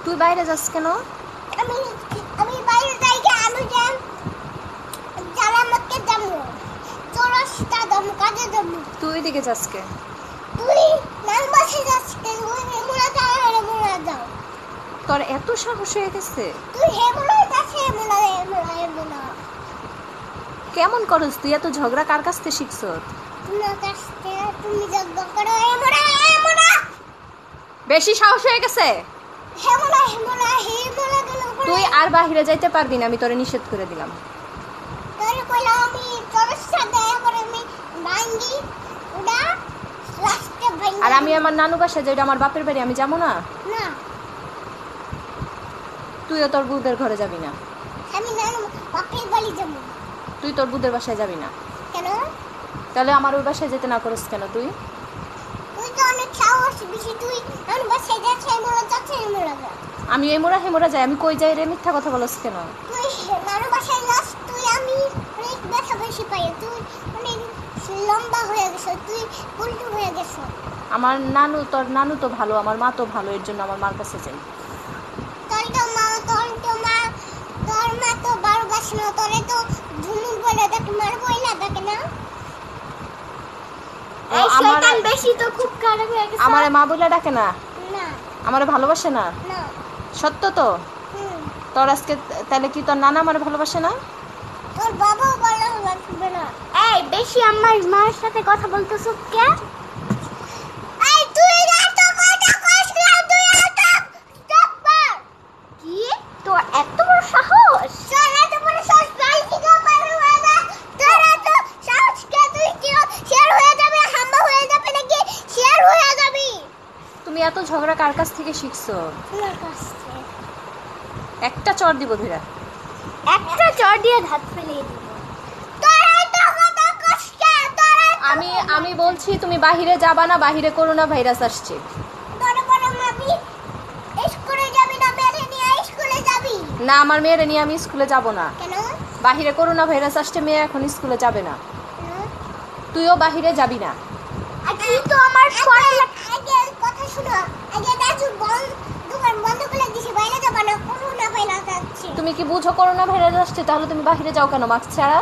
তুই বাইরে যাস কেন? আমি বাইরে যাই কে আমি যাম জালামতকে যাবো চৌরাস্তা যাবো কাজে যাবো। তুই এদিকে যাস কে? তুই নাম বাসে যাস কে? ওই হেমুলা যাও হেমুলা যাও। তোর এত সাহস হয়ে গেছে? তুই হেমুলা যাস হেমুলা হেমুলা হেমুলা। কেমন করস তুই? এত ঝগড়া কার কাছ থেকে শিখছ? তোমার কাছ থেকে তুমি ঝগড়া করো হেমুলা হেমুলা। বেশি সাহস হয়ে গেছে? হেমুলা হেমুলা হেমুলা গেল। তুই আর বাহিরে যাইতে পারবি না, আমি তোরে নিষেধ করে দিলাম। তোর কইলা আমি চৌরাস্তা দেয়া করে আমি ভাঙ্গি উড়া রাস্তা ভাঙ্গি। আর আমি আমার নানু বাসায় যাই, আমার বাপের বাড়ি, আমি যাবো না? না তুইও তোর বুদের ঘরে যাবি না। আমি নানু বাপের বাড়ি যাবো। তুই তোর বুদের বাসায় যাবি না কেন? তাহলে আমার ওই বাসায় যেতে না করিস কেন তুই? তুই তো অনেক সাহস বেশি। তুই নানু বাসায় যাচ্ছে হেমুলা যাচ্ছে হেমুলা যা। আমি এই মোড়া হেমোড়া যাই, আমি কই যাই রে? মিথ্যা কথা বলস কেন? তুই নানু বাসায় যাস তুই আমি অনেক ব্যথা বেশি পাই। তুই অনেক লম্বা হয়ে গেছ, তুই উল্টো হয়ে গেছ। আমার নানু, তোর নানু তো ভালো, আমার মা তো ভালো, এর জন্য আমার মার কাছে যাই। তোর মা তো বারো গাছ না, তোরে তো ঝুমুর বলে তাকে মার বইলা তাকে না। এই শয়তান বেশি তো খুব খারাপ হয়ে গেছে। আমারে মা বলে ডাকে না? না আমারে ভালোবাসে না? না সত্য তো? তোর আজকে তাহলে কি তোর নানা আমারে ভালোবাসে না? তোর বাবাও ভালোবাসবে না। এই বেশি আমার মার সাথে কথা বলতেছ কে? এই তুই এত কথা কইস না, তুই এত স্টপ কর। কি তোর এত বড় সাহস? তোর এত বড় সাহস গাল থেকে পার হয়ে না। তোর এত সাহস কে? তুই কি শেয়ার হয়ে যাবে, হাম্বা হয়ে যাবে নাকি শেয়ার হয়ে যাবি? তুমি এত ঝগড়া কার কাছ থেকে শিখছো? তোমার কাছ থেকে। একটা চড় দিব ধীরা। একটা চড় দিয়ে হাত ফেলিয়ে দিব। তোর এত কথা কইস কে? তোর আমি বলছি তুমি বাহিরে যাবা না, বাহিরে করোনা ভাইরাস আসছে। বড় বড় মাবি স্কুলে যাবি না? মেরে নিয়ে স্কুলে যাবি না, আমার মেয়েরে নিয়ে আমি স্কুলে যাব না। কেন? বাহিরে করোনা ভাইরাস আসছে, মেয়ে এখন স্কুলে যাবে না। তুইও বাহিরে যাবি না। আগে তো আমার আগে কথা শুনো। আগে দাদু দোকান বন্ধ করে দিছি, বাইরে যাবা না, করোনা ভাইরাস আসছে। তুমি কি বুঝো করোনা ভাইরাস আসছে? তাহলে তুমি বাহিরে যাও কেন মাস্ক ছাড়া?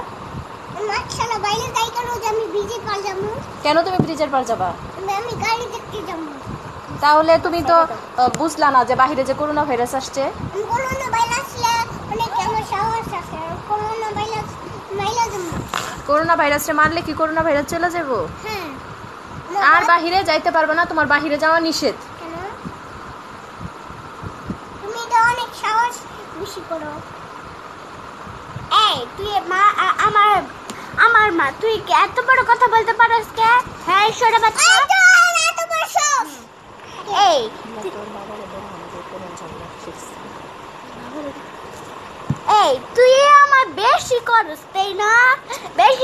মাস্ক না বাইরে যাই কেন? যে আমি ব্রিজে পার যাবো। কেন তুমি ব্রিজের পার যাবা? আমি গাড়ি দেখতে যাবো। তাহলে তুমি তো বুঝলা না যে বাহিরে যে করোনা ভাইরাস আসছে। করোনা ভাইরাস অনেক আমার সাহস আছে। করোনা ভাইরাস মাইলা যাবো। করোনা ভাইরাসে মারলে কি করোনা ভাইরাস চলে যাবো? হ্যাঁ। আর বাহিরে যাইতে পারবে না, তোমার বাহিরে যাওয়া নিষেধ। কেন? তুমি তো অনেক সাহস বেশি করো। এই তুই আমার মা তুই এত বড় কথা বলতে পারস কে? হ্যাঁ সরে বাচ্চা। এত বড় সাহস। এই তুই আমার বেশি করস তাই না? বেশি